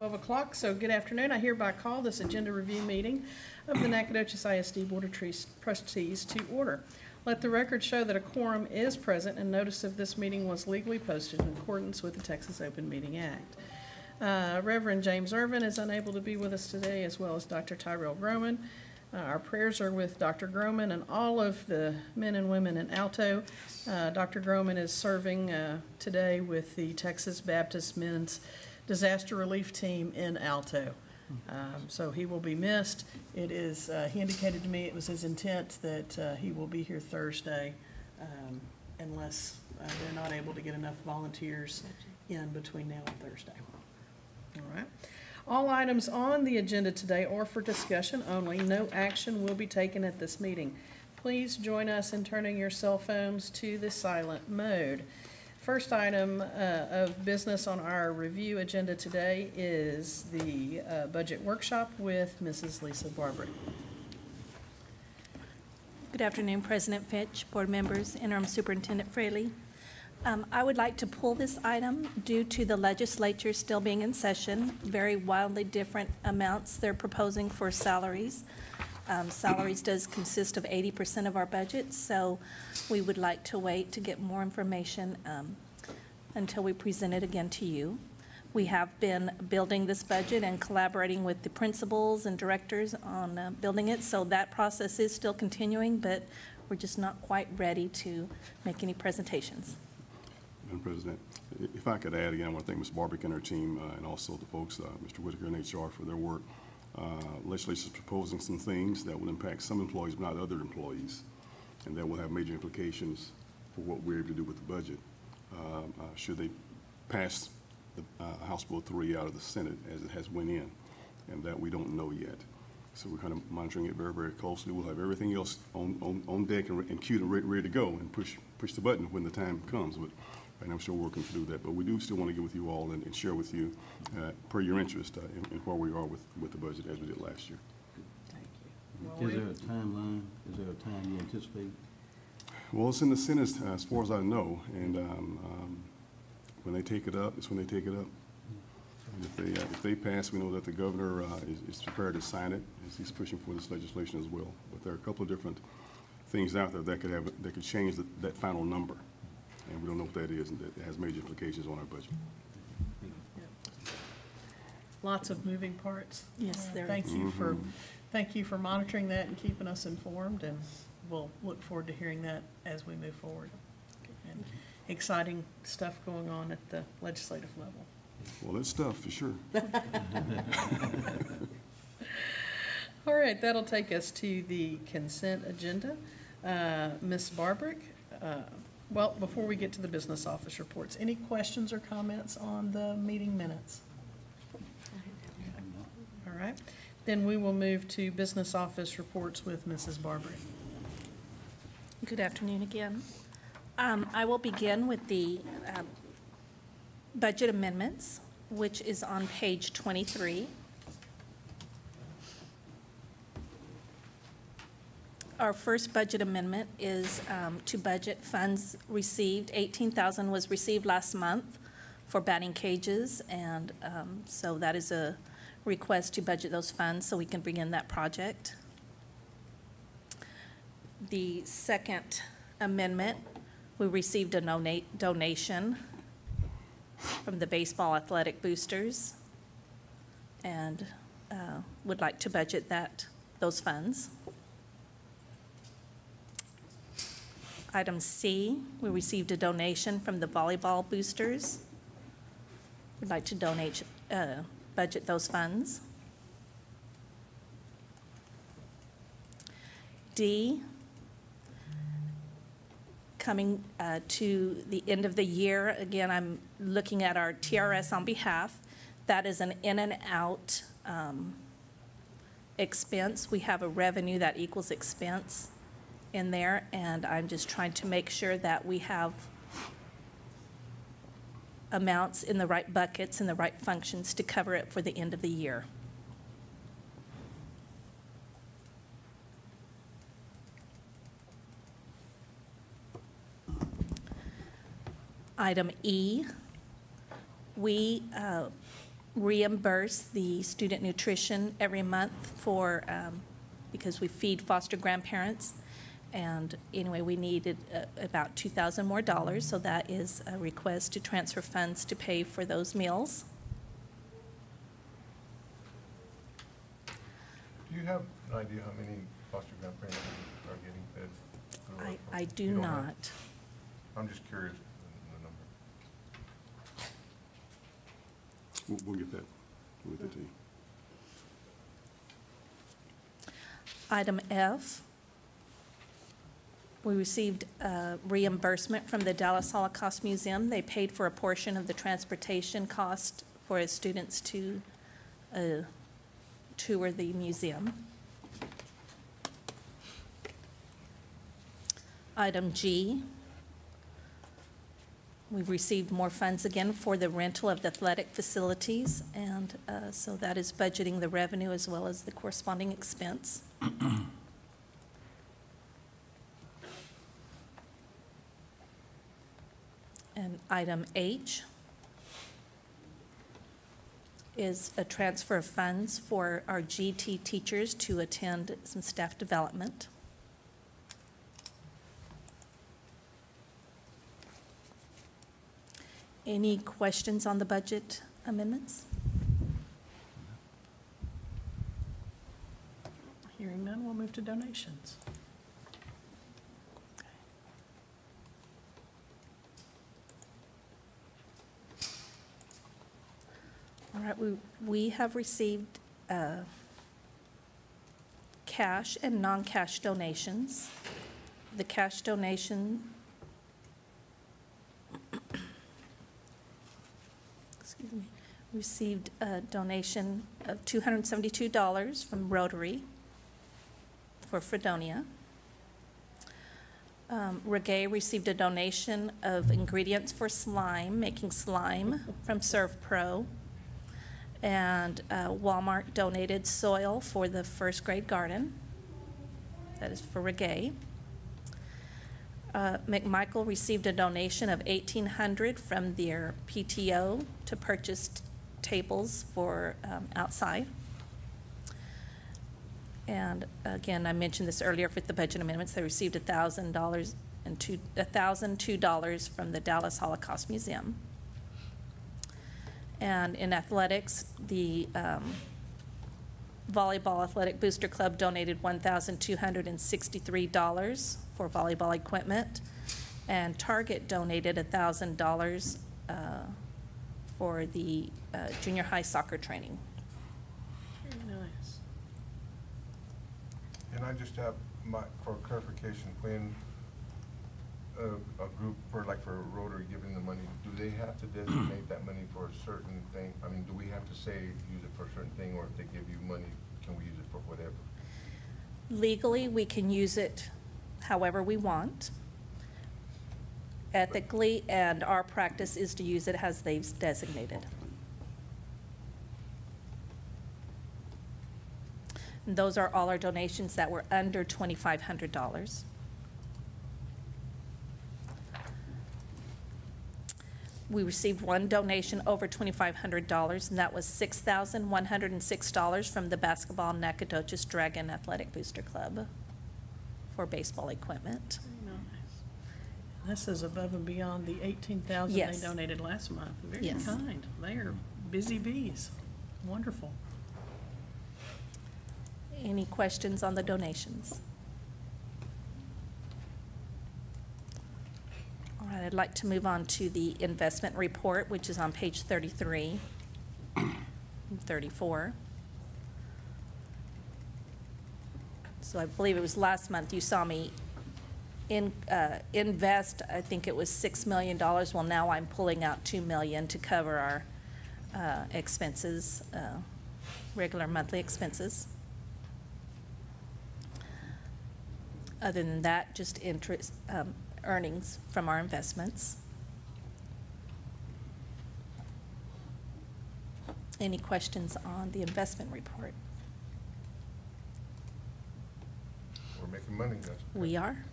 12 o'clock, so good afternoon. I hereby call this agenda review meeting of the Nacogdoches ISD Board of Trustees to order. Let the record show that a quorum is present and notice of this meeting was legally posted in accordance with the Texas Open Meeting Act. Reverend James Irvin is unable to be with us today, as well as Dr. Tyrell Groman. Our prayers are with Dr. Groman and all of the men and women in Alto. Dr. Groman is serving today with the Texas Baptist Men's Disaster Relief Team in Alto. So he will be missed. It is, he indicated to me it was his intent that he will be here Thursday unless they're not able to get enough volunteers in between now and Thursday. All right. All items on the agenda today are for discussion only. No action will be taken at this meeting. Please join us in turning your cell phones to the silent mode. First item of business on our review agenda today is the budget workshop with Mrs. Lisa Barber. Good afternoon, President Fitch, board members, Interim Superintendent Fraley. I would like to pull this item due to the legislature still being in session. Very wildly different amounts they're proposing for salaries. Salaries does consist of 80% of our budget, so we would like to wait to get more information until we present it again to you. We have been building this budget and collaborating with the principals and directors on building it, so that process is still continuing, but we're just not quite ready to make any presentations. Madam President, if I could add again, I want to thank Ms. Barbick and her team and also the folks, Mr. Whitaker and HR for their work. Legislation is proposing some things that will impact some employees but not other employees, and that will have major implications for what we're able to do with the budget. Should they pass the House Bill 3 out of the Senate as it has went in, and that we don't know yet. So we're kind of monitoring it very, very closely. We'll have everything else on deck and queued and ready to go and push the button when the time comes. But right now I'm still working to do that. But we do still want to get with you all and share with you, per your interest, in where we are with the budget as we did last year. Thank you. Is there a timeline? Is there a time you anticipate? Well, it's in the Senate as far as I know, and when they take it up, it's when they take it up. And if they pass, we know that the governor is prepared to sign it, as he's pushing for this legislation as well. But there are a couple of different things out there that could change that final number, and we don't know what that is, and that has major implications on our budget. Lots of moving parts. Yes, there thank is. you thank you for monitoring that and keeping us informed, and we'll look forward to hearing that as we move forward. And exciting stuff going on at the legislative level. Well, that's stuff for sure. All right, that'll take us to the consent agenda. Ms. Barbrick, well, before we get to the business office reports, any questions or comments on the meeting minutes? All right, then we will move to business office reports with Mrs. Barbrick. Good afternoon again. I will begin with the budget amendments, which is on page 23. Our first budget amendment is to budget funds received. $18,000 was received last month for batting cages, and so that is a request to budget those funds so we can begin that project. The second amendment, we received a donation from the baseball athletic boosters, and would like to budget those funds. Item C, we received a donation from the volleyball boosters. We'd like to budget those funds. D, coming to the end of the year, again, I'm looking at our TRS on behalf. That is an in and out expense. We have a revenue that equals expense in there, and I'm just trying to make sure that we have amounts in the right buckets and the right functions to cover it for the end of the year. Item E, we reimburse the student nutrition every month for, because we feed foster grandparents. And anyway, we needed about $2,000 more, so that is a request to transfer funds to pay for those meals. Do you have an idea how many foster grandparents are getting fed? I do You don't have? not. I'm just curious, the number. We'll get that with the team. Item F, we received reimbursement from the Dallas Holocaust Museum. They paid for a portion of the transportation cost for students to tour the museum. Item G, we've received more funds again for the rental of the athletic facilities, and so that is budgeting the revenue as well as the corresponding expense. And item H is a transfer of funds for our GT teachers to attend some staff development. Any questions on the budget amendments? Hearing none, we'll move to donations. All right, we have received cash and non-cash donations. The cash donation, excuse me, received a donation of $272 from Rotary for Fredonia. Reggae received a donation of ingredients for slime, making slime from ServPro. And Walmart donated soil for the first grade garden. That is for Reggae. McMichael received a donation of $1,800 from their PTO to purchase tables for outside. And again, I mentioned this earlier with the budget amendments. They received $1,000 and $1,002 from the Dallas Holocaust Museum. And in athletics, the Volleyball Athletic Booster Club donated $1,263 for volleyball equipment, and Target donated $1,000 for the junior high soccer training. Very nice. And I just have for clarification, when a group for Rotary giving the money, do they have to designate that money for a certain thing? I mean, do we have to say use it for a certain thing, or if they give you money, can we use it for whatever? Legally, we can use it however we want. Ethically, and our practice is to use it as they've designated. And those are all our donations that were under $2,500. We received one donation over $2,500, and that was $6,106 from the Basketball Nacogdoches Dragon Athletic Booster Club for baseball equipment. Very nice. This is above and beyond the $18,000 Yes. they donated last month. Very Yes. kind. They are busy bees. Wonderful. Any questions on the donations? All right, I'd like to move on to the investment report, which is on page 33 and 34. So I believe it was last month you saw me invest, I think it was $6 million. Well, now I'm pulling out $2 million to cover our expenses, regular monthly expenses. Other than that, just interest, earnings from our investments. Any questions on the investment report? We're making money, that's okay. We are.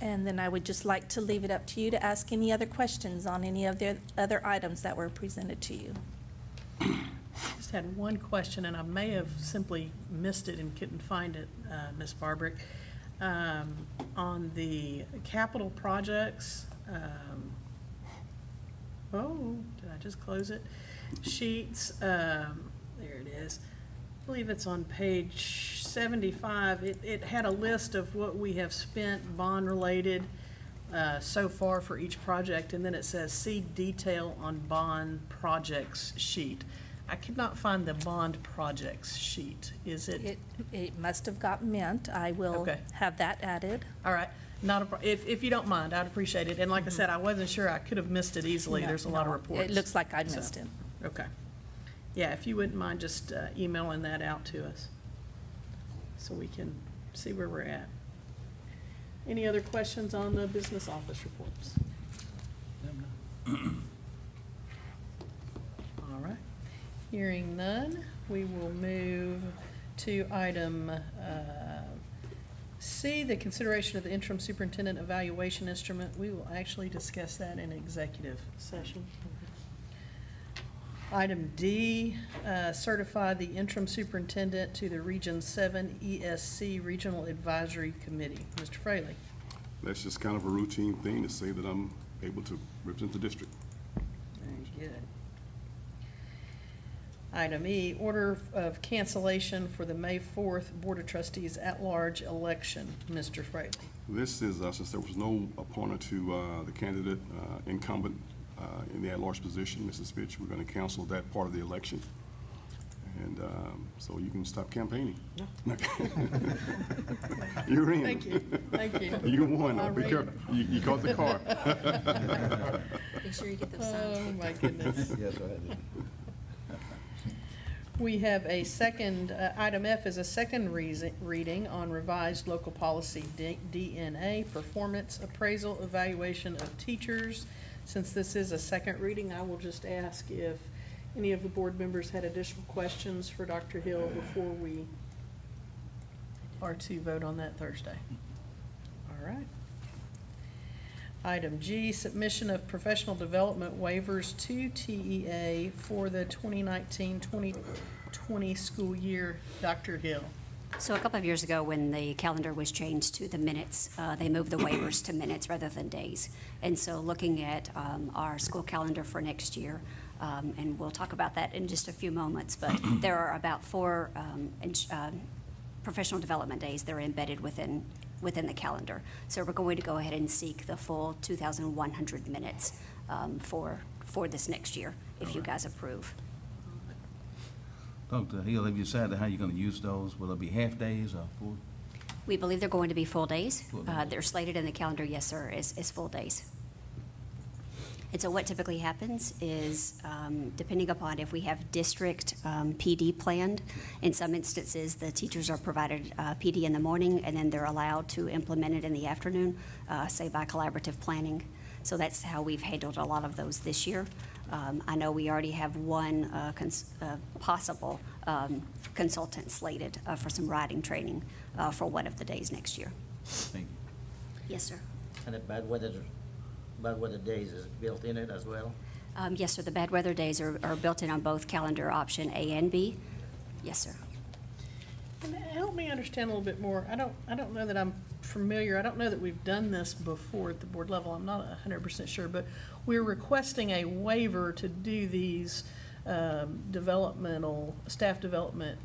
And then I would just like to leave it up to you to ask any other questions on any of the other items that were presented to you. Just had one question, and I may have simply missed it and couldn't find it, Ms. Barbrick. On the capital projects, did I just close it? Sheets, there it is. I believe it's on page 75. It had a list of what we have spent bond-related so far for each project, and then it says, see detail on bond projects sheet. I could not find the bond projects sheet. Is it? It must have got meant. I will Okay. have that added. All right. Not a, if you don't mind, I'd appreciate it. And like I said, I wasn't sure. I could have missed it easily. No, There's a lot of no, reports. It looks like I So, missed it. Okay. Yeah, if you wouldn't mind just emailing that out to us so we can see where we're at. Any other questions on the business office reports? All right. Hearing none, we will move to item C, the consideration of the interim superintendent evaluation instrument. We will actually discuss that in executive session. Item D, certify the interim superintendent to the Region 7 ESC Regional Advisory Committee. Mr. Fraley. That's just kind of a routine thing to say that I'm able to represent the district. Very good. Item E, order of cancellation for the May 4th Board of Trustees at-large election. Mr. Fraley. This is, since there was no opponent to the candidate incumbent in the at-large position, Mrs. Fitch, we're going to cancel that part of the election. And so you can stop campaigning. No. You're in. Thank you. Thank you. You won. I'll Be read. careful. You caught the car. Be sure you get those signed. Oh, my goodness. Yes, I had it. We have a second, item F is a second reading on revised local policy DNA, performance appraisal evaluation of teachers. Since this is a second reading, I will just ask if any of the board members had additional questions for Dr. Hill before we are to vote on that Thursday. All right. Item G, submission of professional development waivers to TEA for the 2019-2020 school year. Dr. Hill. So a couple of years ago, when the calendar was changed to the minutes, they moved the waivers to minutes rather than days. And so looking at our school calendar for next year, and we'll talk about that in just a few moments, but there are about 4 professional development days that are embedded within the calendar. So we're going to go ahead and seek the full 2,100 minutes for this next year, if you guys approve. Dr. Hill, have you decided how you're going to use those? Will it be half days or full? We believe they're going to be full days. Full days. They're slated in the calendar, yes, sir, is full days. And so what typically happens is, depending upon if we have district PD planned, in some instances, the teachers are provided PD in the morning, and then they're allowed to implement it in the afternoon, say by collaborative planning. So that's how we've handled a lot of those this year. I know we already have one possible consultant slated for some writing training for one of the days next year. Thank you. Yes, sir. And the bad weather days is built in it as well? Yes, sir. The bad weather days are built in on both calendar option A and B. Yes, sir. And help me understand a little bit more. I don't know that I'm familiar. I don't know that we've done this before at the board level. I'm not 100% sure, but we're requesting a waiver to do these staff development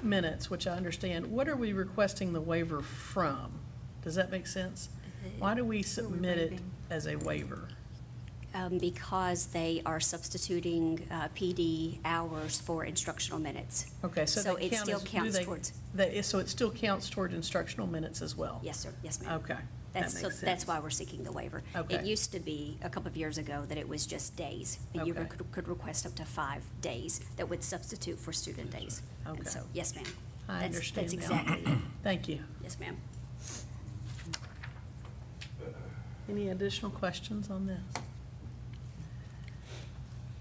minutes, which I understand. What are we requesting the waiver from? Does that make sense? Why do we submit it as a waiver? Because they are substituting PD hours for instructional minutes. Okay, so it still counts towards. So it still counts toward instructional minutes as well? Yes, sir. Yes, ma'am. Okay, That's that makes that's sense. why we're seeking the waiver. Okay. It used to be a couple of years ago that it was just days, and you Okay. could request up to 5 days that would substitute for student days. Okay. And so, yes, ma'am. I understand That's now. exactly it. Thank you. Yes, ma'am. Any additional questions on this?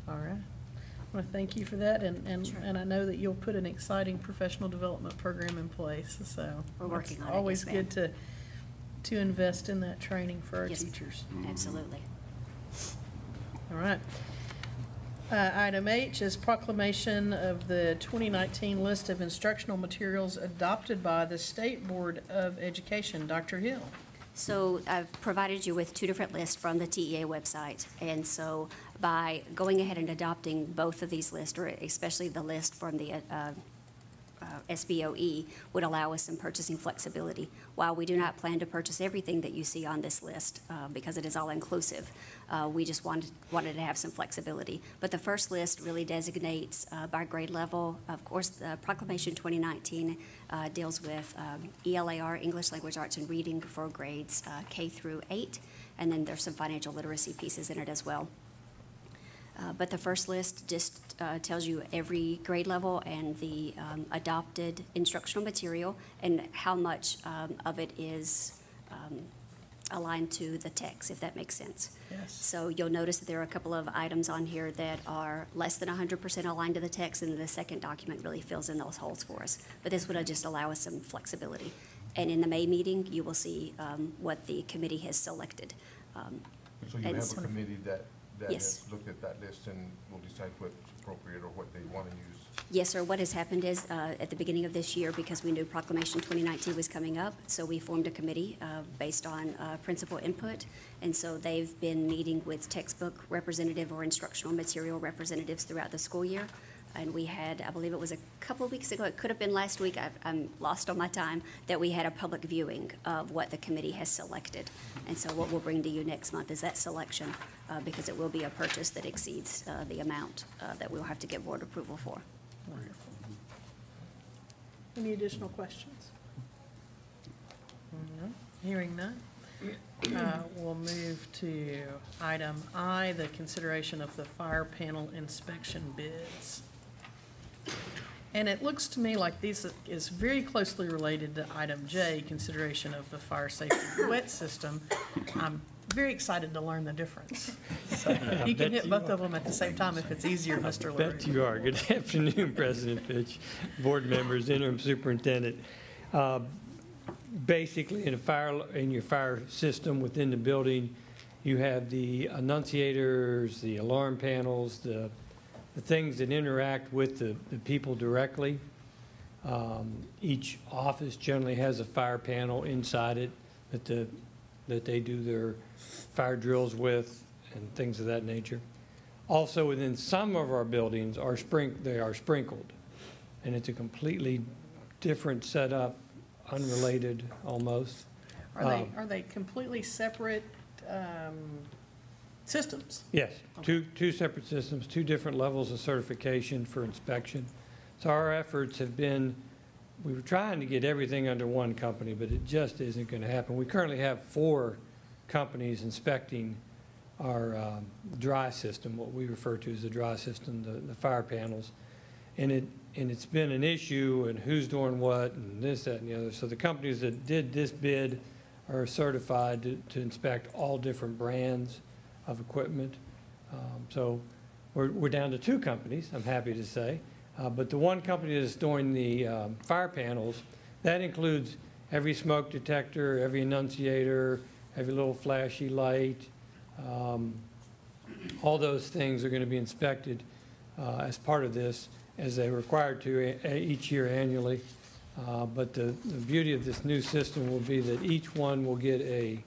All right. I want to thank you for that, and Sure. I know that you'll put an exciting professional development program in place, so. We're working on it, It's always yes, ma'am. good to to invest in that training for our Yes. teachers. Absolutely. All right. Item H is proclamation of the 2019 list of instructional materials adopted by the State Board of Education. Dr. Hill. So I've provided you with two different lists from the TEA website. And so by going ahead and adopting both of these lists, or especially the list from the SBOE, would allow us some purchasing flexibility. While we do not plan to purchase everything that you see on this list, because it is all inclusive, we just wanted to have some flexibility. But the first list really designates by grade level. Of course, the Proclamation 2019 deals with ELAR, English Language Arts and Reading, for grades K through 8, and then there's some financial literacy pieces in it as well. But the first list just tells you every grade level and the adopted instructional material and how much of it is aligned to the text, if that makes sense. Yes. So you'll notice that there are a couple of items on here that are less than 100% aligned to the text, and the second document really fills in those holes for us. But this would just allow us some flexibility. And in the May meeting, you will see what the committee has selected. So you And have so- a committee that Yes. has looked at that list and will decide what's appropriate or what they want to use? Yes, sir. What has happened is, at the beginning of this year, because we knew Proclamation 2019 was coming up, so we formed a committee based on principal input. And so they've been meeting with textbook representative or instructional material representatives throughout the school year. And we had, I believe it was a couple of weeks ago, it could have been last week, I'm lost on my time, that we had a public viewing of what the committee has selected. And so what we'll bring to you next month is that selection, because it will be a purchase that exceeds the amount that we'll have to get board approval for. Wonderful. Any additional questions? No. Hearing none. We'll move to item I, the consideration of the fire panel inspection bids. And it looks to me like this is very closely related to item J, consideration of the fire safety wet system. I'm very excited to learn the difference. So you can hit both of them at the same time if it's easier, Mr. LaRue. Bet you are. Good afternoon, President Fitch, board members, interim superintendent. Basically, in your fire system within the building, you have the annunciators, the alarm panels, the things that interact with the people directly. Each office generally has a fire panel inside it that they do their fire drills with and things of that nature. Also, within some of our buildings they are sprinkled, and it's a completely different setup, unrelated almost. Are they completely separate systems? Yes, two separate systems, two different levels of certification for inspection. So our efforts have been, we were trying to get everything under one company, but it just isn't going to happen. We currently have 4 companies inspecting our dry system, what we refer to as the dry system, the fire panels. And it's been an issue, and who's doing what, and this, that, and the other. So the companies that did this bid are certified to inspect all different brands of equipment. So we're down to 2 companies, I'm happy to say. But the one company that's doing the fire panels, that includes every smoke detector, every annunciator, every little flashy light. All those things are going to be inspected as part of this, as they're required to each year annually. But the beauty of this new system will be that each one will get a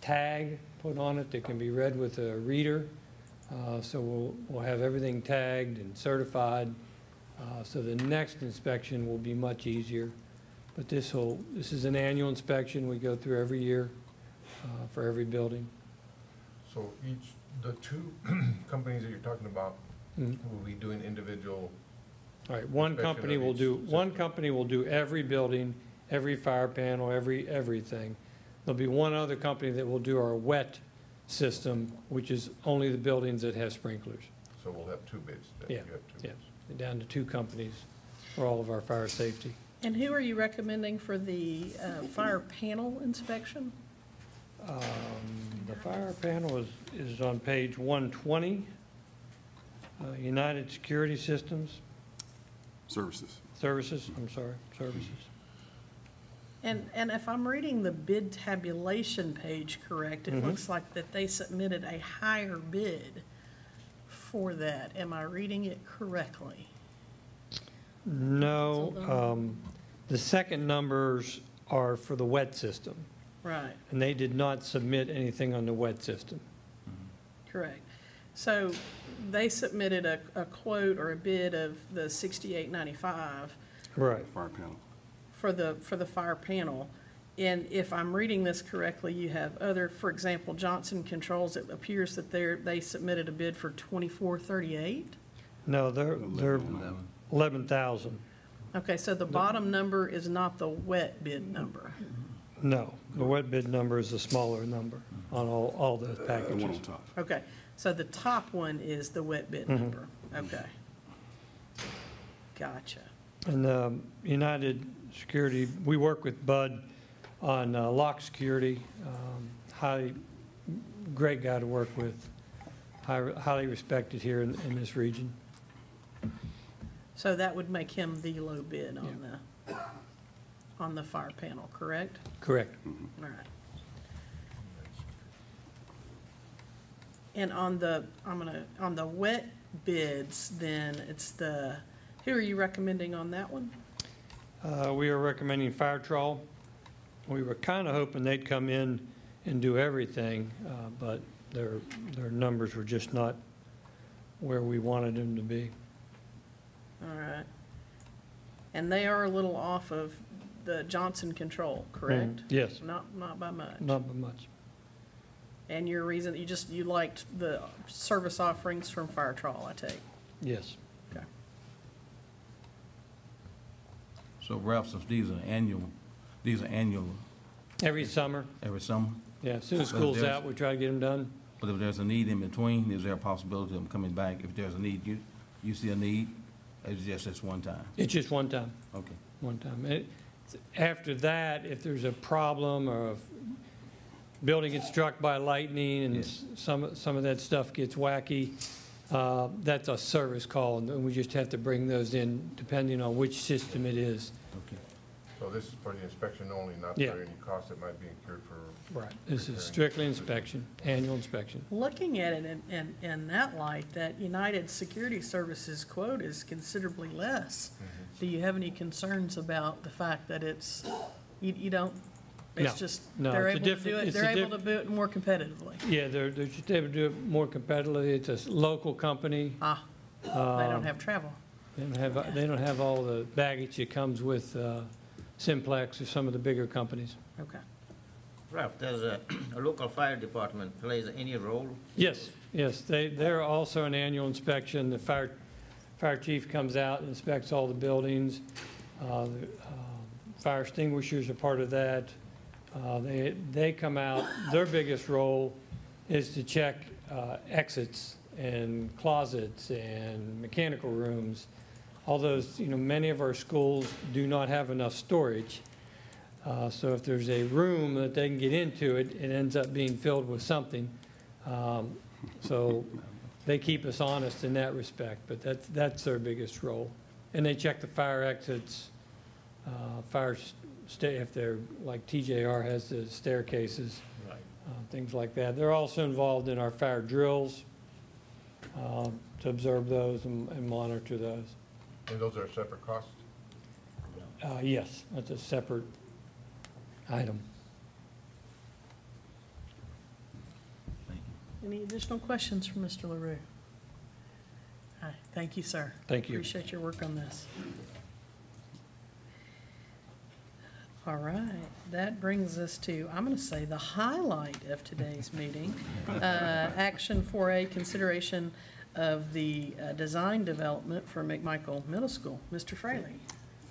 tag put on it that can be read with a reader. So we'll have everything tagged and certified. So the next inspection will be much easier. But this is an annual inspection we go through every year for every building. So the 2 companies that you're talking about will be doing individual. All right, one inspection company of will each do, one system. company will do every building, every fire panel, everything. There'll be one other company that will do our wet system, which is only the buildings that have sprinklers. So we'll have 2 bids. Then. Yeah, You have 2 yeah, bids. down to 2 companies for all of our fire safety. And who are you recommending for the fire panel inspection? The fire panel is on page 120, United Security Systems, Services. Services. And if I'm reading the bid tabulation page correct, it looks like that they submitted a higher bid for that. Am I reading it correctly? No, the second numbers are for the wet system, Right, and they did not submit anything on the wet system. correct. So they submitted a quote or a bid of the $68.95 Right. Fire panel. for the fire panel. And if I'm reading this correctly, you have other, for example, Johnson Controls, it appears that they submitted a bid for $24.38. No, they're 11. 11,000. Okay, so the bottom number is not the wet bid number. No, the wet bid number is a smaller number on all those The one on packages. top. Okay, so the top one is the wet bid number. Okay. Gotcha. And United Security, we work with Bud on lock security. Great guy to work with, highly respected here in this region. So that would make him the low bid on the fire panel, correct? Correct. All right. And on the wet bids, then it's who are you recommending on that one? We are recommending Fire Trawl. We were kind of hoping they'd come in and do everything, but their numbers were just not where we wanted them to be. All right. And they are a little off of the Johnson Control, correct? Yes, Not by much. not by much. And your reason, you liked the service offerings from Fire Trawl, I take? Yes. Okay. So Ralph, since these are annual Every summer, every summer, yeah, as soon as But school's there's- out, we try to get them done. but if there's a need in between, is there a possibility of them coming back? If there's a need, you see a need, it's just this one time? It's just one time. Okay. One time. After that, if there's a problem or if building gets struck by lightning and Yes. some of that stuff gets wacky, that's a service call, and we just have to bring those in depending on which system it is. Okay. So this is for the inspection only, not Yeah. for any cost that might be incurred for, Right. This is strictly inspection, annual inspection. Looking at it in that light, that United Security Services quote is considerably less. Do you have any concerns about the fact that you don't, it's No. just, No, they're it's a able to do different- it, it's a they're able to do it more competitively? Yeah, they're just able to do it more competitively. It's a local company. They don't have travel. They don't have all the baggage that comes with Simplex or some of the bigger companies. Okay. Ralph, does a local fire department plays any role? Yes, they're also an annual inspection. The fire chief comes out and inspects all the buildings. The fire extinguishers are part of that. They come out, their biggest role is to check exits and closets and mechanical rooms. All those, many of our schools do not have enough storage. So if there's a room that they can get into, it ends up being filled with something. So they keep us honest in that respect, but that's their biggest role. And they check the fire exits, if they're, like TJR has the staircases, Right. things like that. They're also involved in our fire drills to observe those and monitor those. and those are separate costs? Yes, that's a separate item. Thank you. Any additional questions from Mr. LaRue? Hi, thank you, sir. Thank you. Appreciate your work on this. All right, that brings us to, I'm going to say, the highlight of today's meeting. Action 4A, consideration of the design development for McMichael Middle School. Mr. Fraley.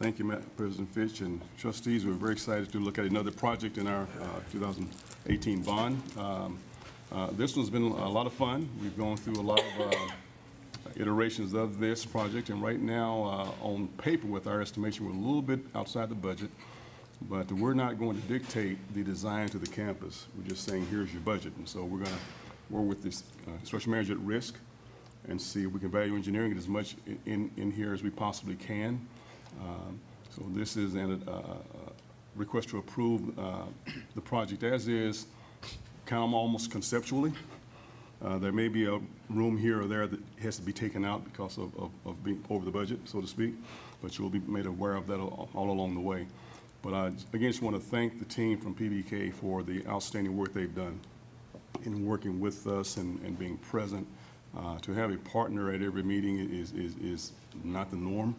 Thank you, President Fitch and trustees. We're very excited to look at another project in our 2018 bond. This one's been a lot of fun. We've gone through a lot of iterations of this project, and right now, on paper with our estimation, we're a little bit outside the budget, but we're not going to dictate the design to the campus. We're just saying, here's your budget. And so we're going to work with this construction manager at risk and see if we can value engineering it as much in here as we possibly can. So this is request to approve the project as is, kind of almost conceptually. There may be a room here or there that has to be taken out because of being over the budget, so to speak, but you'll be made aware of that all along the way. But I, again, just want to thank the team from PBK for the outstanding work they've done in working with us and being present. To have a partner at every meeting is not the norm.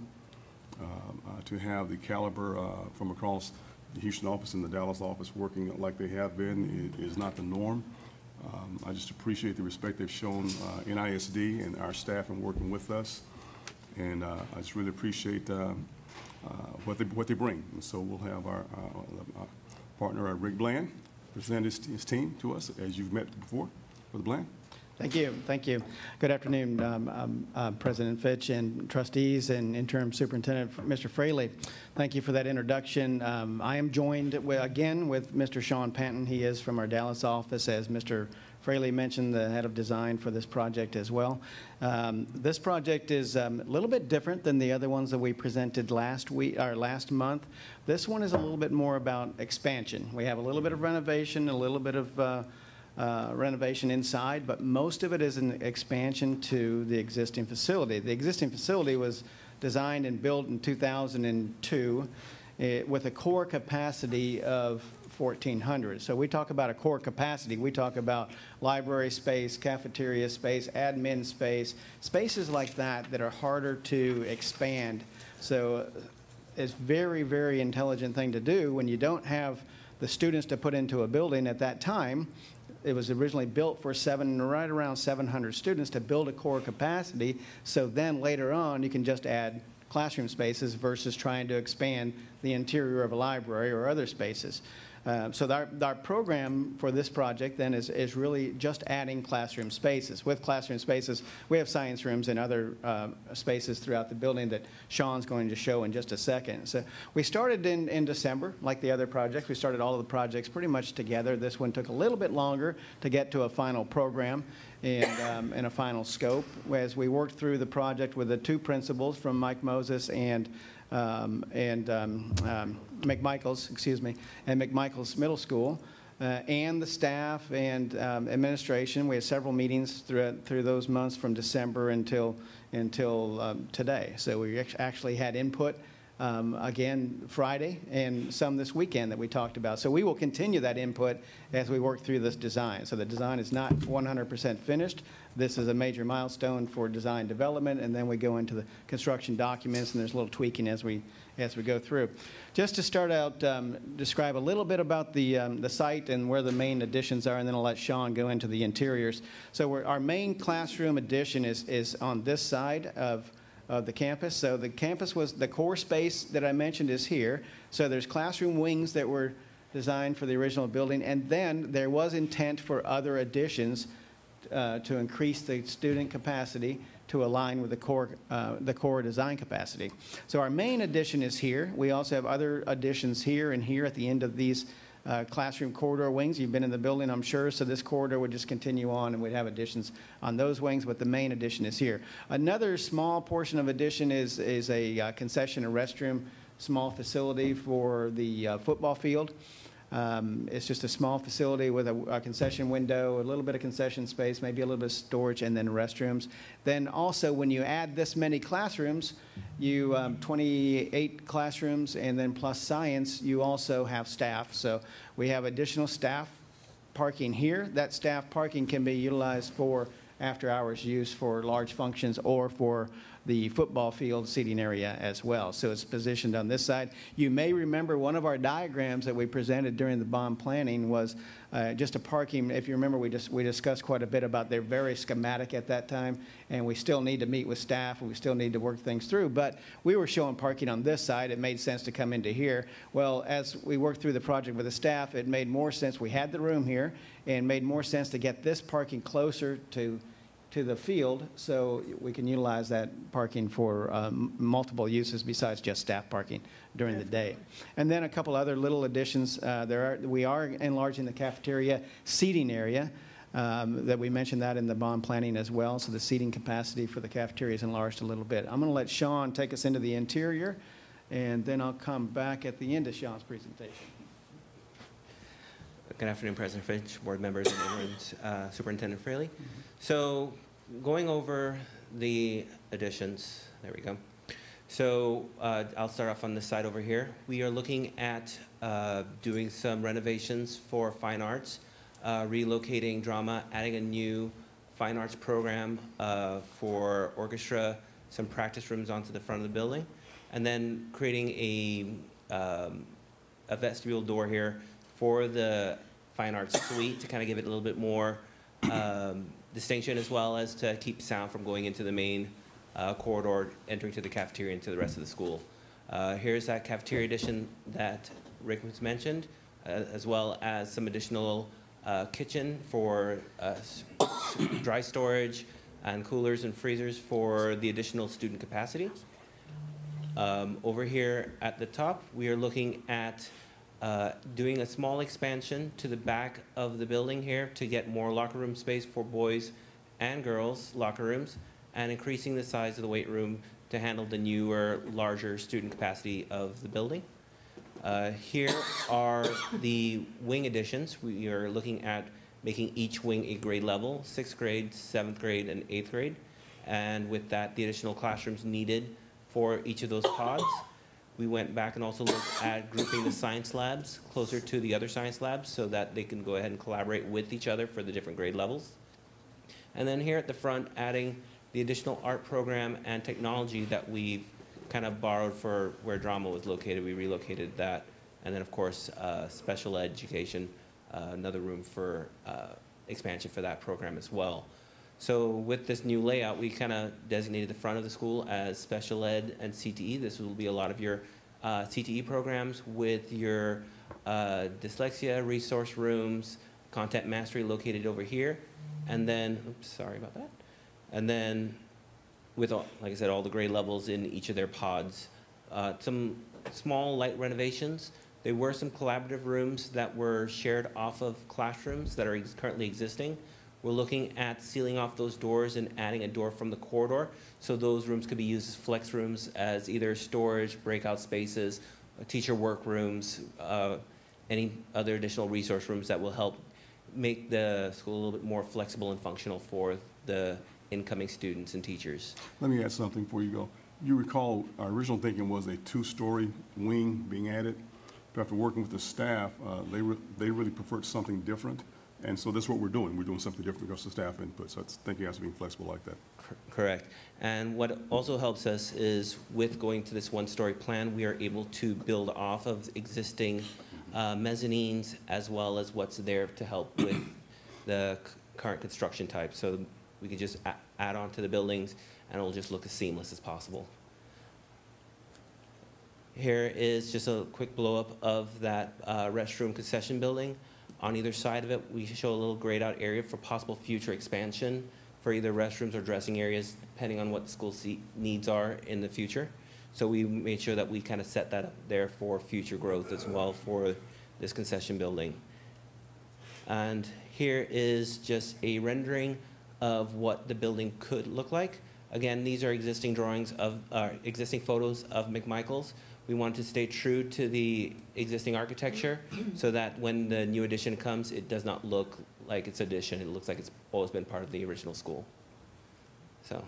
To have the caliber from across the Houston office and the Dallas office working like they have been is not the norm. I just appreciate the respect they've shown in ISD and our staff in working with us. And I just really appreciate what they bring. And so we'll have our partner, Rick Bland, present his team to us, as you've met before. Brother Bland. Thank you. Thank you. Good afternoon, President Fitch and trustees and interim superintendent, Mr. Fraley. Thank you for that introduction. I am joined again with Mr. Sean Panton. He is from our Dallas office, as Mr. Fraley mentioned, the head of design for this project as well. This project is a little bit different than the other ones that we presented last month. This one is a little bit more about expansion. We have a little bit of renovation, a little bit of renovation inside, but most of it is an expansion to the existing facility. The existing facility was designed and built in 2002 with a core capacity of 1,400. So we talk about a core capacity. We talk about library space, cafeteria space, admin space, spaces like that that are harder to expand. So it's very, very intelligent thing to do when you don't have the students to put into a building at that time. It was originally built for right around 700 students to build a core capacity. So then later on, you can just add classroom spaces versus trying to expand the interior of a library or other spaces. So our program for this project then is really just adding classroom spaces. With classroom spaces, we have science rooms and other spaces throughout the building that Sean's going to show in just a second. So we started in December, like the other projects. We started all of the projects pretty much together. This one took a little bit longer to get to a final program and a final scope. As we worked through the project with the two principals from Mike Moses and McMichael's, and McMichael's Middle School, and the staff and administration. We had several meetings through those months from December until today. So we actually had input again Friday and some this weekend that we talked about. So we will continue that input as we work through this design. So the design is not 100% finished. This is a major milestone for design development, and then we go into the construction documents, and there's a little tweaking as we go through. Just to start out, describe a little bit about the site and where the main additions are, and then I'll let Sean go into the interiors. So our main classroom addition is on this side of the campus. So the campus was the core space that I mentioned is here. So there's classroom wings that were designed for the original building, and then there was intent for other additions to increase the student capacity to align with the core design capacity. So our main addition is here. We also have other additions here and here at the end of these classroom corridor wings. You've been in the building, I'm sure, so this corridor would just continue on, and we'd have additions on those wings, but the main addition is here. Another small portion of addition is a concession and restroom, small facility for the football field. It's just a small facility with a concession window, a little bit of concession space, maybe a little bit of storage, and then restrooms. Then also, when you add this many classrooms, 28 classrooms, and then plus science, you also have staff. So we have additional staff parking here. That staff parking can be utilized for after-hours use for large functions or for the football field seating area as well. So it's positioned on this side. You may remember one of our diagrams that we presented during the bond planning was just a parking. If you remember, we discussed quite a bit about they're very schematic at that time, and we still need to meet with staff, and we still need to work things through. But we were showing parking on this side. It made sense to come into here. Well, as we worked through the project with the staff, it made more sense. We had the room here, and made more sense to get this parking closer to the field, so we can utilize that parking for multiple uses besides just staff parking during the day. And then a couple other little additions. We are enlarging the cafeteria seating area. That we mentioned that in the bond planning as well. So the seating capacity for the cafeteria is enlarged a little bit. I'm going to let Sean take us into the interior and then I'll come back at the end of Sean's presentation. Good afternoon, President Finch, board members, and Superintendent Fraley. So going over the additions, there we go. So I'll start off on this side over here. We are looking at doing some renovations for fine arts, relocating drama, adding a new fine arts program for orchestra, some practice rooms onto the front of the building, and then creating a vestibule door here for the fine arts suite to kind of give it a little bit more distinction, as well as to keep sound from going into the main corridor, entering to the cafeteria and to the rest of the school. Here's that cafeteria addition that Rick was mentioned, as well as some additional kitchen for dry storage and coolers and freezers for the additional student capacity. Over here at the top, we are looking at doing a small expansion to the back of the building here to get more locker room space for boys and girls locker rooms, and increasing the size of the weight room to handle the newer, larger student capacity of the building. Here are the wing additions. We are looking at making each wing a grade level, 6th grade, 7th grade, and 8th grade. And with that, the additional classrooms needed for each of those pods. We went back and also looked at grouping the science labs closer to the other science labs so that they can go ahead and collaborate with each other for the different grade levels. And then here at the front, adding the additional art program and technology that we've kind of borrowed for where drama was located. We relocated that. And then, of course, special education, another room for expansion for that program as well. So with this new layout, we kind of designated the front of the school as special ed and CTE. This will be a lot of your CTE programs with your dyslexia resource rooms, content mastery located over here. And then, oops, sorry about that. And then with, all, like I said, all the grade levels in each of their pods. Some small light renovations. There were some collaborative rooms that were shared off of classrooms that are currently existing. We're looking at sealing off those doors and adding a door from the corridor, so those rooms could be used as flex rooms, as either storage, breakout spaces, teacher work rooms, any other additional resource rooms that will help make the school a little bit more flexible and functional for the incoming students and teachers. Let me add something before you go. You recall our original thinking was a 2-story wing being added. But after working with the staff, they really preferred something different. And so that's what we're doing. We're doing something different because of staff input. So it's thinking has to be flexible like that. Correct. And what also helps us is with going to this 1-story plan, we are able to build off of existing mezzanines as well as what's there to help with the current construction type. So we could just add on to the buildings and it'll just look as seamless as possible. Here is just a quick blow up of that restroom concession building. On either side of it, we show a little grayed out area for possible future expansion for either restrooms or dressing areas, depending on what the school needs are in the future. So we made sure that we kind of set that up there for future growth as well for this concession building. And here is just a rendering of what the building could look like. Again, these are existing drawings of existing photos of McMichael's. We wanted to stay true to the existing architecture so that when the new addition comes, it does not look like it's addition. It looks like it's always been part of the original school. So,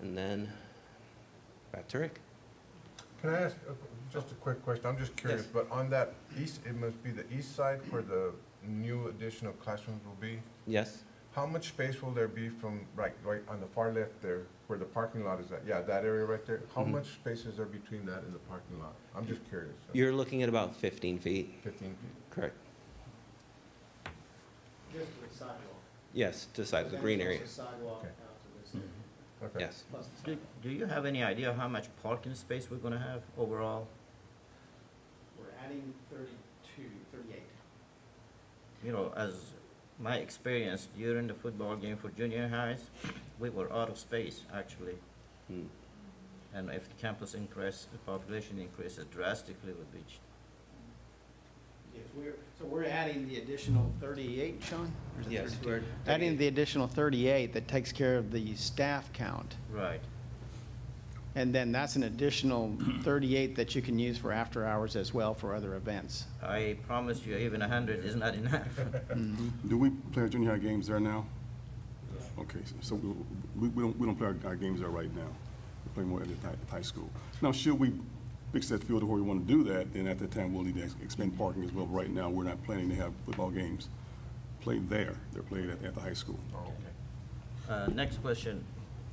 and then back to Rick. Can I ask just a quick question? I'm just curious, Yes. but on that east, it must be the east side where the new additional classrooms will be? Yes? How much space will there be from, right on the far left there, where the parking lot is at? Yeah, that area right there. How much space is there between that and the parking lot? I'm just curious. You're looking at about 15 feet. 15 feet? Correct. Just to the sidewalk. Yes, to the side of the green area. Sidewalk Okay. out to this. Okay. Yes. Do you have any idea how much parking space we're gonna have overall? We're adding 32, 38. You know, as my experience during the football game for junior highs, we were out of space, actually. Hmm. And if the campus increase, the population increases drastically with each. Yes, we're adding the additional 38, Sean? Or is it Yes, 32? we're Adding the additional 38 that takes care of the staff count. Right. And then that's an additional 38 that you can use for after hours as well for other events. I promise you, even 100 is not enough. Do we play our junior high games there now? Okay, so we don't play our games there right now. We play more at the high school. Now, should we fix that field to where we want to do that, then at that time we'll need to expand parking as well. But right now, we're not planning to have football games played there. They're played at the high school. Oh, okay. Next question,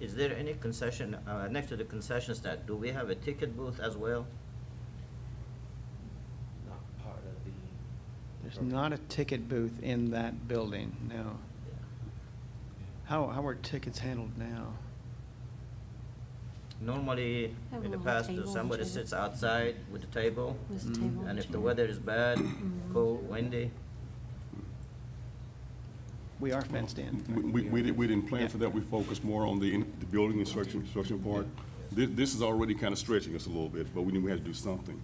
is there any concession, next to the concession stand, do we have a ticket booth as well? Not part of the. There's not a ticket booth in that building, no. How are tickets handled now? Normally, Have a in the little past, table and somebody chairs. sits outside with the table, There's a table and if the chair. weather is bad, cold, windy, We are fenced in. We didn't plan Yeah. for that. We focused more on the building construction part. This is already kind of stretching us a little bit, but we knew we had to do something.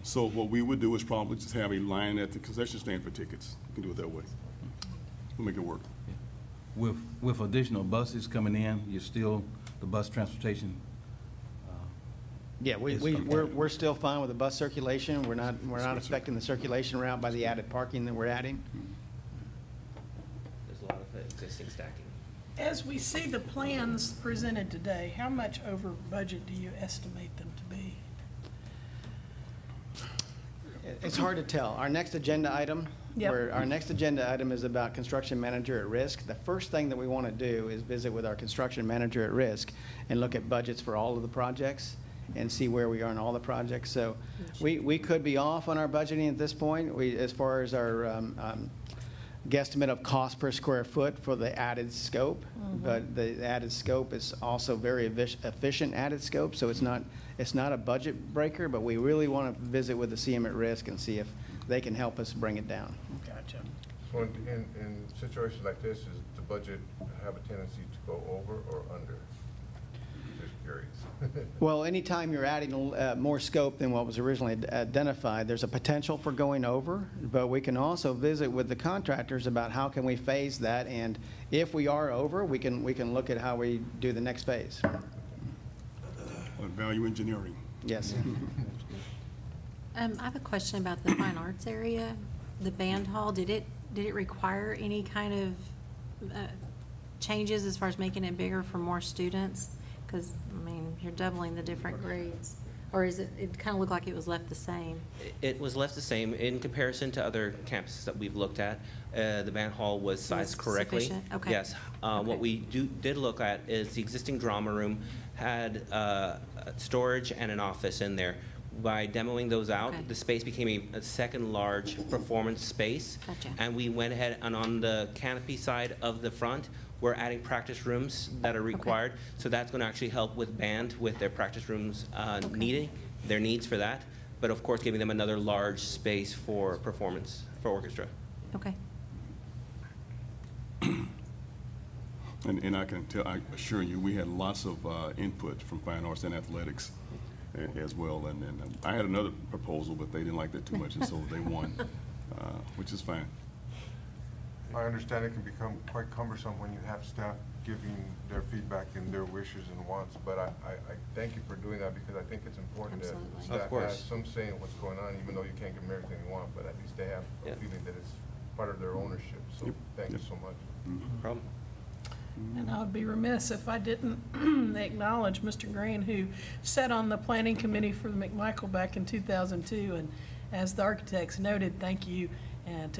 So what we would do is probably just have a line at the concession stand for tickets. We can do it that way. We'll make it work. With additional buses coming in, you're still, the bus transportation, Yeah, we're still fine with the bus circulation. We're not affecting the circulation route by the added parking that we're adding. There's a lot of existing stacking. As we see the plans presented today, how much over budget do you estimate them to be? It's hard to tell. Our next agenda item, Yep. our next agenda item is about construction manager at risk. The first thing that we want to do is visit with our construction manager at risk and look at budgets for all of the projects and see where we are in all the projects. So we could be off on our budgeting at this point. As far as our guesstimate of cost per square foot for the added scope, but the added scope is also very efficient added scope, so it's not a budget breaker, but we really want to visit with the CM at risk and see if they can help us bring it down. Gotcha. So in situations like this, does the budget have a tendency to go over or under? Just curious. Well, anytime you're adding more scope than what was originally identified, there's a potential for going over, but we can also visit with the contractors about how can we phase that, and if we are over, we can look at how we do the next phase. Value engineering. Yes. I have a question about the fine arts area, the band hall. Did it require any kind of changes as far as making it bigger for more students? Because, I mean, you're doubling the different grades. Or is it kind of looked like it was left the same? It was left the same in comparison to other campuses that we've looked at. The band hall was sized correctly. Sufficient? Okay. Yes. Okay. What we did look at is the existing drama room had storage and an office in there. By demoing those out, Okay. the space became a second large performance space. Gotcha. And we went ahead and on the canopy side of the front, we're adding practice rooms that are required. So that's going to actually help with band, with their practice rooms needing, their needs for that. But of course, giving them another large space for performance, for orchestra. Okay. And I assure you, we had lots of input from fine arts and athletics as well. And I had another proposal, but they didn't like that too much, and so they won, which is fine. I understand it can become quite cumbersome when you have staff giving their feedback and their wishes and wants, but I thank you for doing that because I think it's important that Absolutely. staff Of course. has some say in what's going on, even though you can't give them everything you want, but at least they have Yeah. a feeling that it's part of their ownership. So Yep. thank you Yep. so much. No problem. And I would be remiss if I didn't acknowledge Mr. Green, who sat on the planning committee for the McMichael back in 2002. And as the architects noted, thank you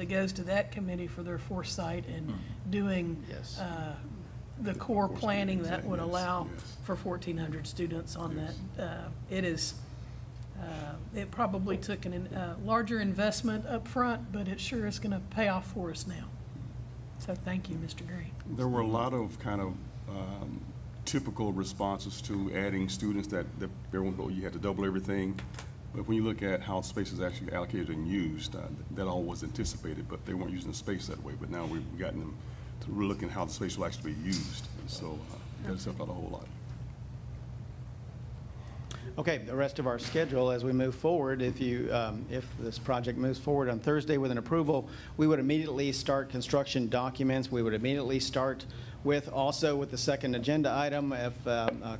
goes to that committee for their foresight in doing Yes. the core planning that would Yes, allow yes. for 1,400 students on Yes. that. It probably took a larger investment up front, but it sure is going to pay off for us now. So thank you, Mr. Green. There were a lot of kind of typical responses to adding students that everyone thought you had to double everything. But when you look at how space is actually allocated and used, that all was anticipated, but they weren't using the space that way. But now we've gotten them to really look at how the space will actually be used. And so that's helped out a whole lot. Okay, the rest of our schedule as we move forward, if this project moves forward on Thursday with an approval, we would immediately start construction documents. We would immediately start with the second agenda item. If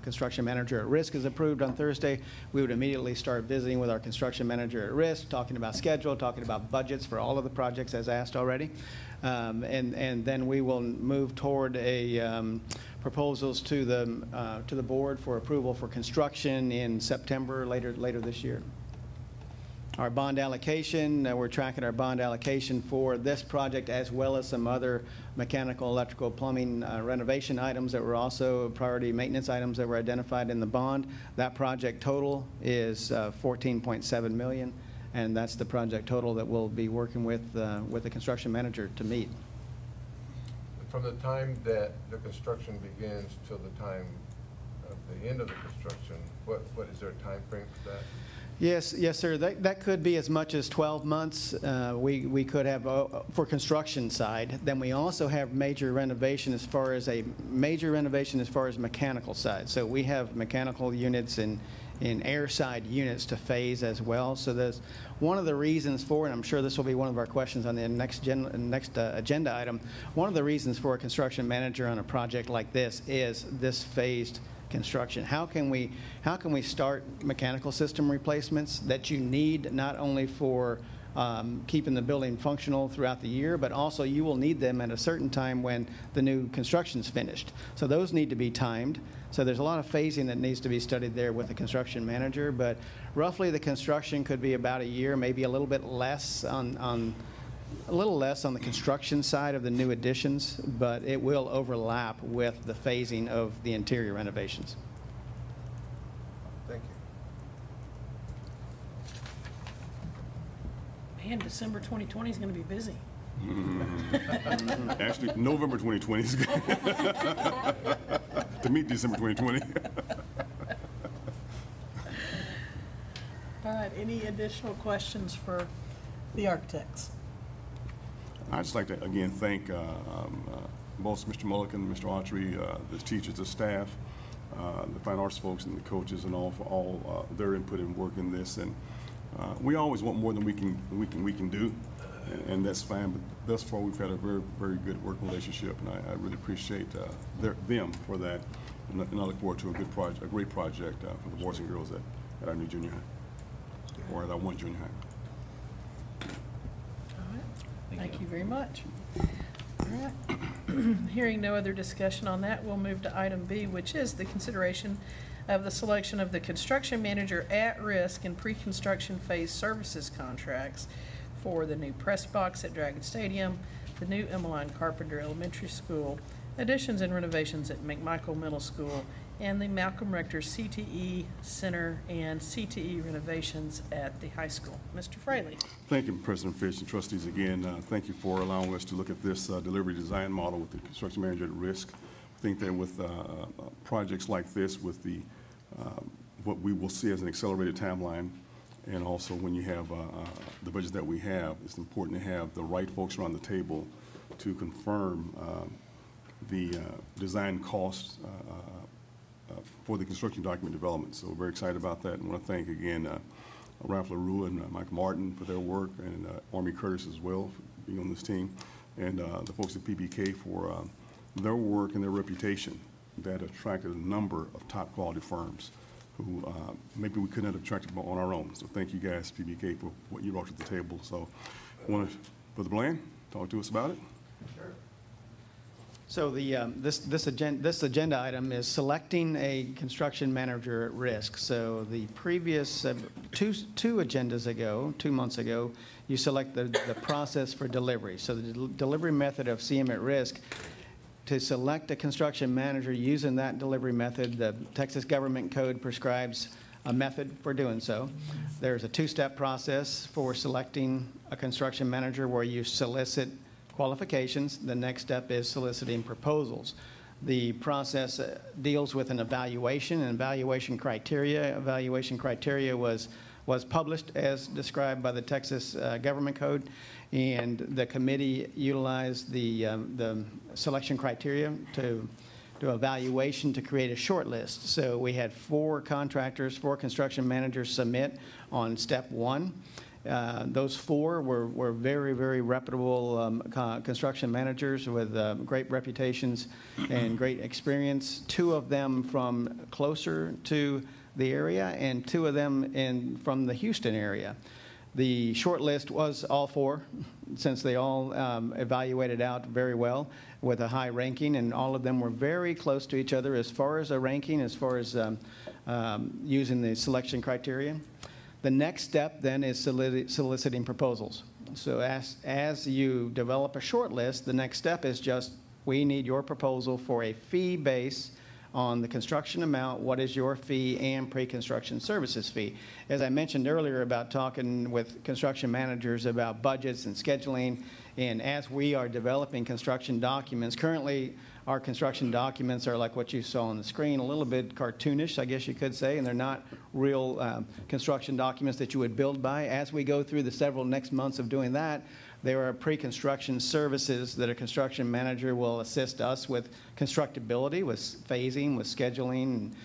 construction manager at risk is approved on Thursday, we would immediately start visiting with our construction manager at risk, talking about schedule, talking about budgets for all of the projects as asked already. And then we will move toward proposals to the board for approval for construction in September, later this year. Our bond allocation, we're tracking our bond allocation for this project as well as some other mechanical, electrical, plumbing renovation items that were also priority maintenance items that were identified in the bond. That project total is $14.7 million, and that's the project total that we'll be working with the construction manager to meet. From the time that the construction begins till the time of the end of the construction, what is there a time frame for that? Yes, sir. That could be as much as 12 months. We could have for construction side. Then we also have major renovation as far as mechanical side. So we have mechanical units and air side units to phase as well. So there's one of the reasons for, and I'm sure this will be one of our questions on the next agenda item. One of the reasons for a construction manager on a project like this is this phased construction. How can we start mechanical system replacements that you need not only for keeping the building functional throughout the year, but also you will need them at a certain time when the new construction's finished. So those need to be timed. So there's a lot of phasing that needs to be studied there with the construction manager, but roughly the construction could be about a year, maybe a little bit less on the construction side of the new additions, but it will overlap with the phasing of the interior renovations. Thank you. Man, December 2020 is going to be busy. Actually, November 2020 is good. To meet December 2020. All right, any additional questions for the architects? I'd just like to, again, thank both Mr. Mulligan, Mr. Autry, the teachers, the staff, the fine arts folks, and the coaches, and all for all their input and work in this. And we always want more than we can do, and that's fine. But thus far, we've had a very, very good working relationship, and I really appreciate them for that. And I look forward to a great project for the boys and girls at our new junior high, or at our one junior high. Thank you very much. All right. Hearing no other discussion on that, we'll move to item B, which is the consideration of the selection of the construction manager at risk and pre-construction phase services contracts for the new press box at Dragon Stadium, the new Emmeline Carpenter Elementary School, additions and renovations at McMichael Middle School, and the Malcolm Rector CTE Center and CTE renovations at the high school. Mr. Fraley. Thank you, President Fish and trustees. Again, thank you for allowing us to look at this delivery design model with the construction manager at risk. I think that with projects like this, with the what we will see as an accelerated timeline, and also when you have the budget that we have, it's important to have the right folks around the table to confirm the design costs for the construction document development. So we're very excited about that, and I want to thank again Ralph LaRue and Mike Martin for their work, and Army Curtis as well for being on this team, and the folks at PBK for their work and their reputation that attracted a number of top quality firms who maybe we couldn't have attracted on our own. So thank you guys, PBK, for what you brought to the table. So I want to, Brother Bland, talk to us about it. Sure. So this agenda item is selecting a construction manager at risk. So the previous two agendas ago, 2 months ago, you select the process for delivery. So the delivery method of CM at risk, to select a construction manager using that delivery method, the Texas Government Code prescribes a method for doing so. There's a two-step process for selecting a construction manager where you solicit qualifications. The next step is soliciting proposals. The process deals with an evaluation and evaluation criteria. Evaluation criteria was published as described by the Texas Government Code, and the committee utilized the selection criteria do evaluation to create a short list. So we had 4 contractors, 4 construction managers submit on step 1. Those 4 were very, very reputable construction managers with great reputations and great experience. 2 of them from closer to the area and 2 of them from the Houston area. The short list was all 4, since they all evaluated out very well with a high ranking, and all of them were very close to each other as far as a ranking, as far as using the selection criteria. The next step then is soliciting proposals. So as you develop a short list, the next step is just, we need your proposal for a fee base on the construction amount, what is your fee, and pre-construction services fee. As I mentioned earlier about talking with construction managers about budgets and scheduling, and as we are developing construction documents, currently our construction documents are like what you saw on the screen, a little bit cartoonish, I guess you could say, and they're not real construction documents that you would build by. As we go through the several next months of doing that, there are pre-construction services that a construction manager will assist us with constructability, with phasing, with scheduling, and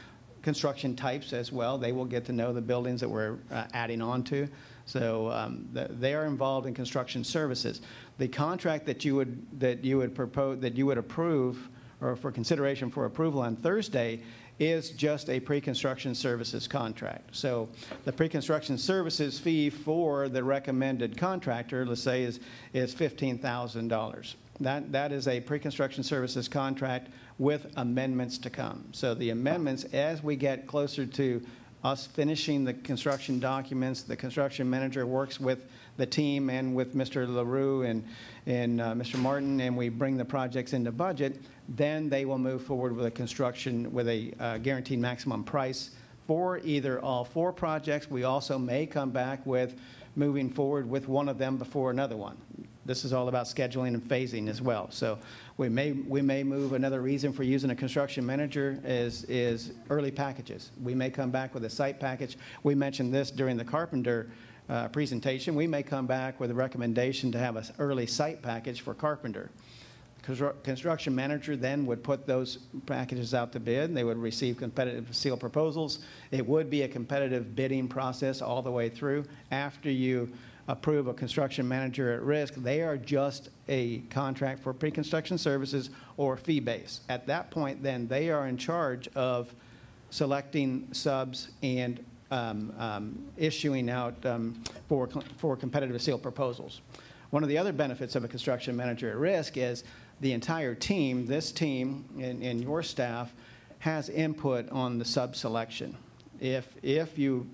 construction types as well. They will get to know the buildings that we're adding on to. So they are involved in construction services. The contract that you would propose, that you would approve, or for consideration for approval on Thursday, is just a pre-construction services contract. So the pre-construction services fee for the recommended contractor, let's say, is $15,000. That is a pre-construction services contract with amendments to come. So the amendments, as we get closer to us finishing the construction documents, the construction manager works with the team and with Mr. LaRue and Mr. Martin, and we bring the projects into budget, then they will move forward with a construction with a guaranteed maximum price for either all 4 projects. We also may come back with moving forward with one of them before another one. This is all about scheduling and phasing as well. So we may move. Another reason for using a construction manager is early packages. We may come back with a site package. We mentioned this during the Carpenter presentation. We may come back with a recommendation to have an early site package for Carpenter. Construction manager then would put those packages out to bid. They would receive competitive seal proposals. It would be a competitive bidding process all the way through. After you approve a construction manager at risk, they are just a contract for pre-construction services or fee base. At that point, then, they are in charge of selecting subs and issuing out for competitive seal proposals. One of the other benefits of a construction manager at risk is the entire team, this team and your staff, has input on the sub selection. If you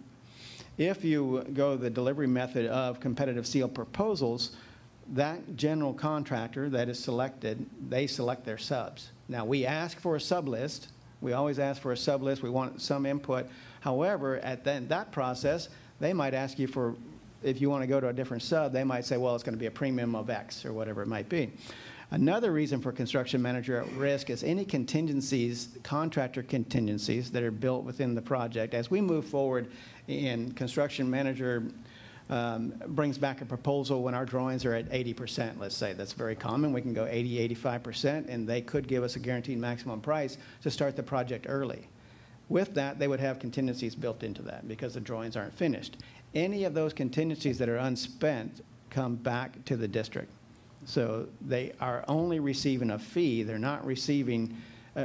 go the delivery method of competitive seal proposals, that general contractor that is selected, they select their subs. Now, we ask for a sub list. We always ask for a sub list. We want some input. However, at that process, they might ask you for, if you want to go to a different sub, they might say, well, it's going to be a premium of X or whatever it might be. Another reason for construction manager at risk is any contingencies, contractor contingencies that are built within the project. As we move forward and construction manager brings back a proposal when our drawings are at 80%, let's say. That's very common. We can go 80, 85%, and they could give us a guaranteed maximum price to start the project early. With that, they would have contingencies built into that because the drawings aren't finished. Any of those contingencies that are unspent come back to the district. So they are only receiving a fee. They're not receiving,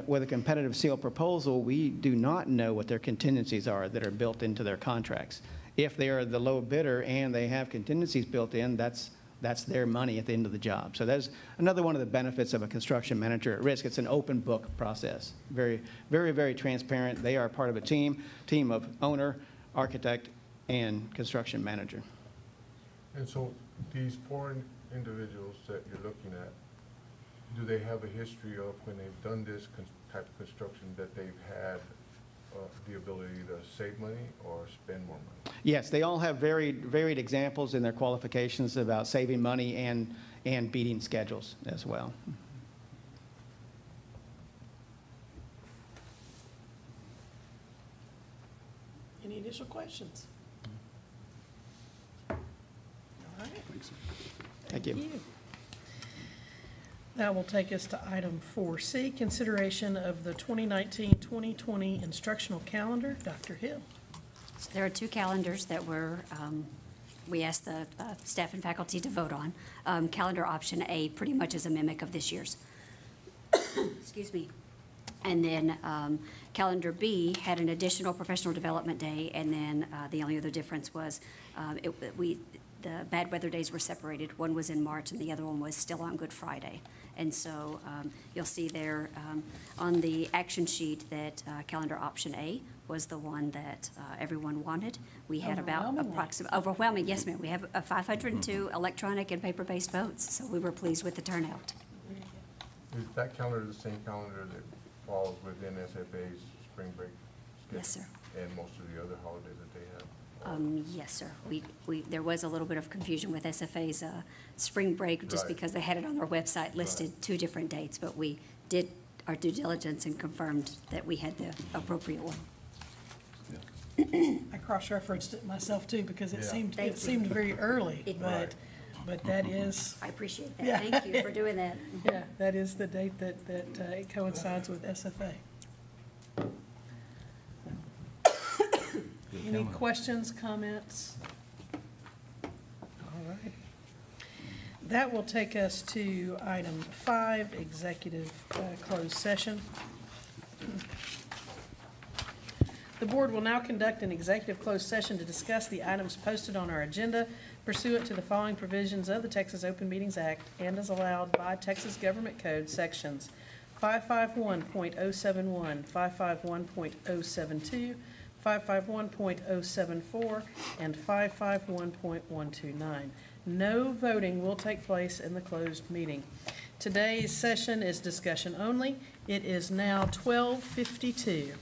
with a competitive seal proposal, we do not know what their contingencies are that are built into their contracts. If they are the low bidder and they have contingencies built in, that's their money at the end of the job. So that's another one of the benefits of a construction manager at risk. It's an open book process. Very, very, very transparent. They are part of a team of owner, architect, and construction manager. And so these 4 individuals that you're looking at, do they have a history of when they've done this type of construction that they've had the ability to save money or spend more money? Yes, they all have varied examples in their qualifications about saving money and beating schedules as well. Any additional questions? All right. Thank you. That will take us to item 4C, consideration of the 2019-2020 instructional calendar. Dr. Hill. So there are two calendars that we asked the staff and faculty to vote on. Calendar option A pretty much is a mimic of this year's. Excuse me. And then calendar B had an additional professional development day, and then the only other difference was the bad weather days were separated. One was in March, and the other one was still on Good Friday. And so you'll see there on the action sheet that calendar option A was the one that everyone wanted. We had about overwhelming, yes ma'am, we have 502 electronic and paper-based votes, so we were pleased with the turnout. Is that calendar the same calendar that falls within SFA's spring break schedule? Yes, sir. And most of the other holidays that they have? Yes, sir. There was a little bit of confusion with SFA's spring break, just Right. because they had it on their website listed Right. 2 different dates, but we did our due diligence and confirmed that we had the appropriate one. I cross-referenced it myself too, because it Yeah. seemed very early, Right. but that is, I appreciate that. Yeah. Thank you for doing that. yeah, that is the date that it coincides with SFA. Any questions, comments? All right. That will take us to item 5, executive closed session. The board will now conduct an executive closed session to discuss the items posted on our agenda pursuant to the following provisions of the Texas Open Meetings Act and as allowed by Texas Government Code sections 551.071, 551.072, 551.074, and 551.129. No voting will take place in the closed meeting. Today's session is discussion only. It is now 12:52.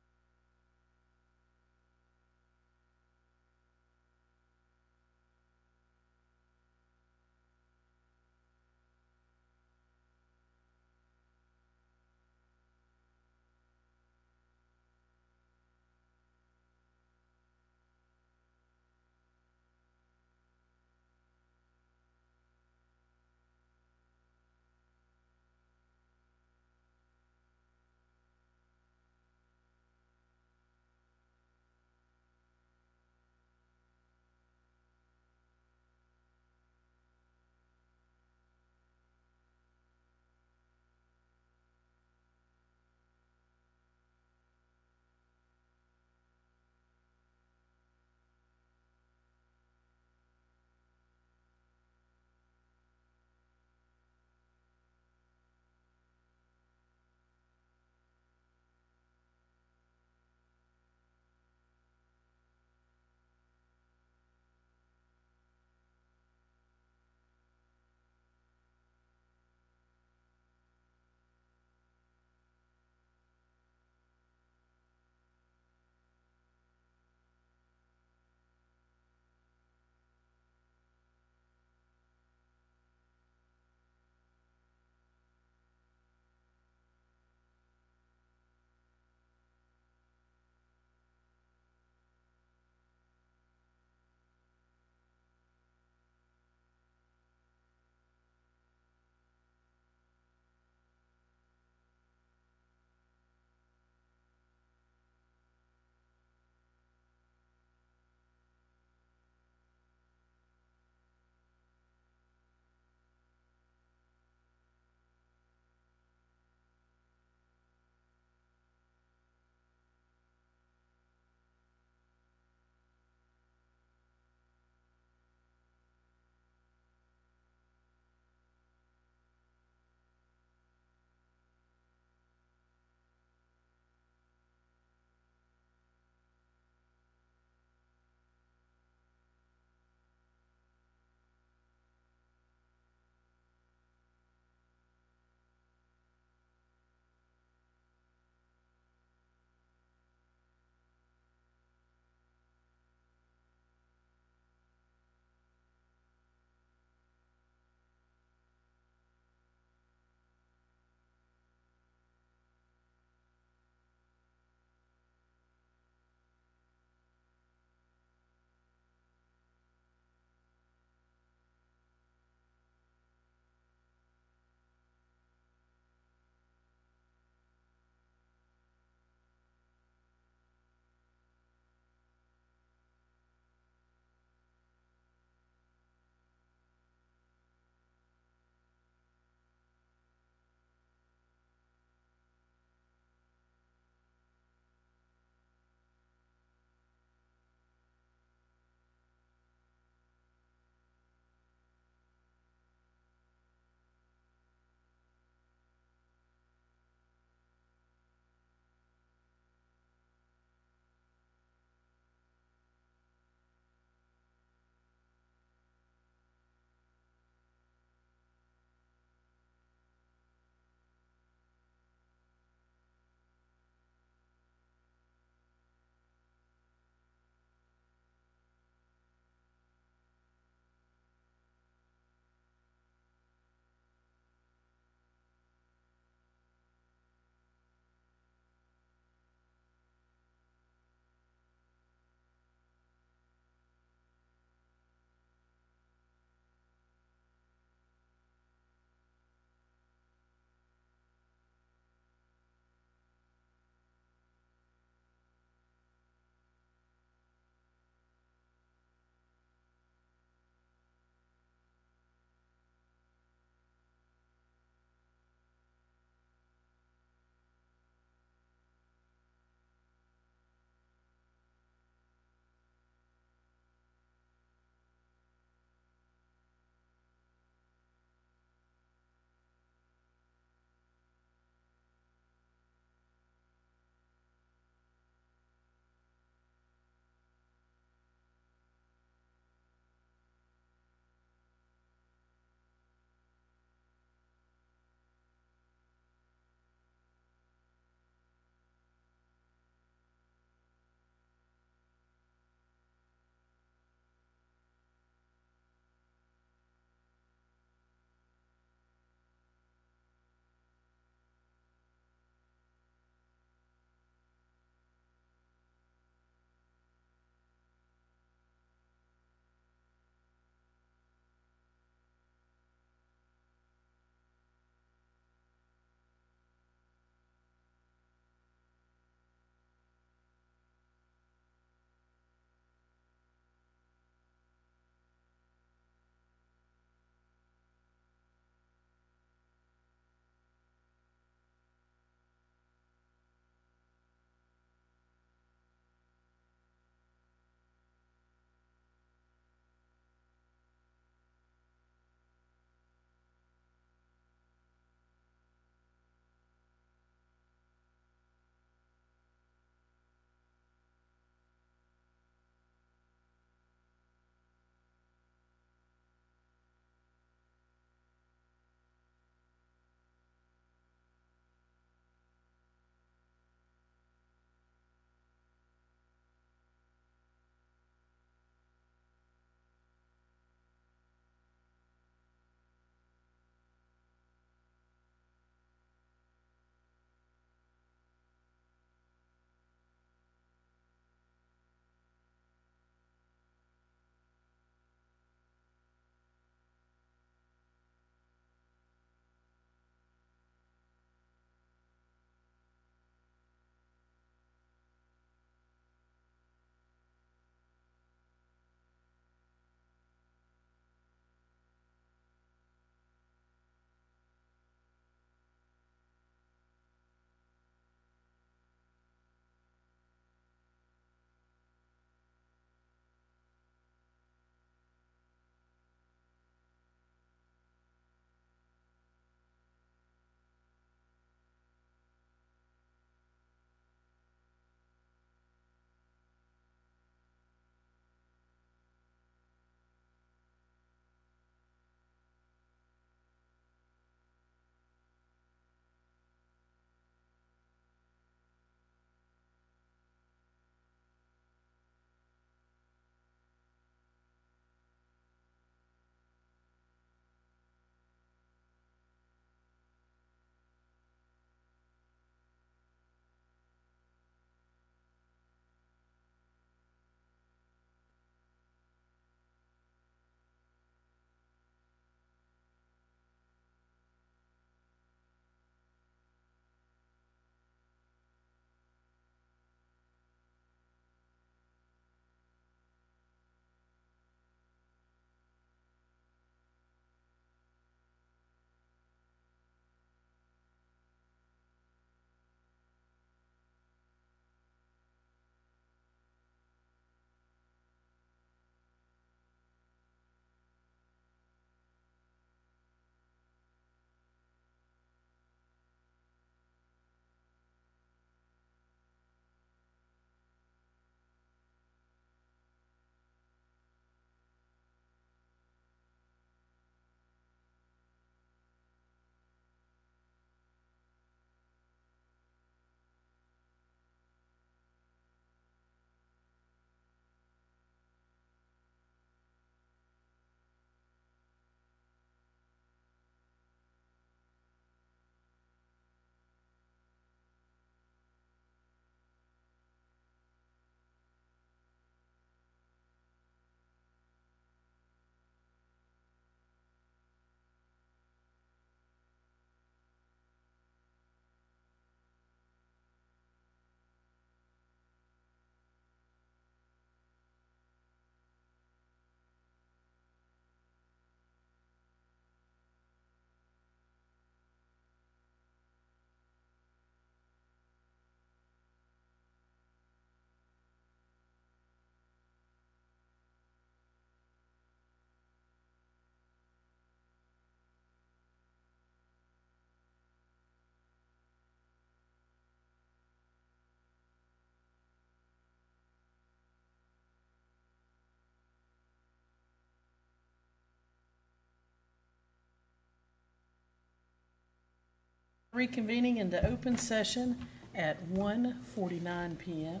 Reconvening into open session at 1:49 PM.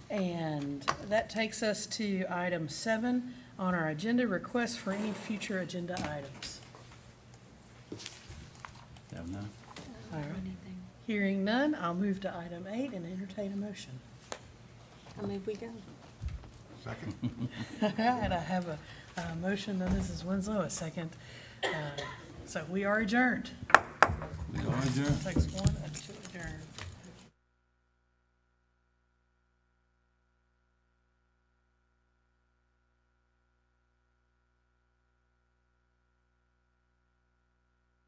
And that takes us to item 7 on our agenda, requests for any future agenda items. Have none? All right. Hearing none, I'll move to item 8 and entertain a motion. I move we go. Second. All right, I have a motion by Mrs. Winslow, a second. So we are adjourned. We are adjourned. Takes 1 and 2 adjourned.